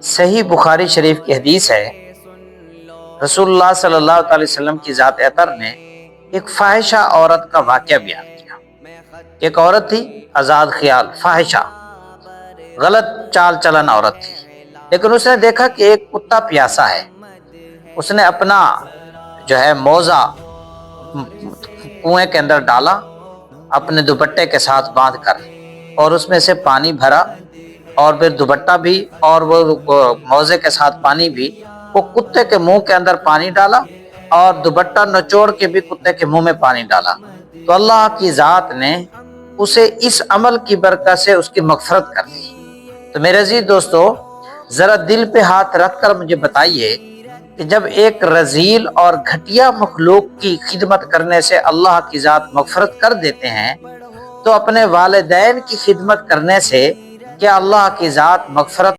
صحیح بخاری شریف کی حدیث ہے، رسول اللہ صلی اللہ علیہ وسلم کی ذات اطہر نے ایک فاحشہ عورت کا واقعہ بیان کیا۔ ایک عورت تھی آزاد خیال، فاحشہ، غلط چال چلن عورت تھی، لیکن اس نے دیکھا کہ ایک کتا پیاسا ہے۔ اس نے اپنا موزہ کنویں کے اندر ڈالا اپنے دوپٹے کے ساتھ باندھ کر، اور اس میں سے پانی بھرا، اور پھر دوپٹہ بھی اور وہ موزے کے ساتھ پانی بھی، وہ کتے کے منہ کے اندر پانی ڈالا اور دوپٹہ نچوڑ کے بھی کتے کے منہ میں پانی ڈالا۔ تو اللہ کی ذات نے اسے اس عمل کی برکت سے اس کی مغفرت کر دی۔ تو میرے عزیز دوستو، ذرا دل پہ ہاتھ رکھ کر مجھے بتائیے کہ جب ایک رذیل اور گھٹیا مخلوق کی خدمت کرنے سے اللہ کی ذات مغفرت کر دیتے ہیں، تو اپنے والدین کی خدمت کرنے سے کیا اللہ کی ذات مغفرت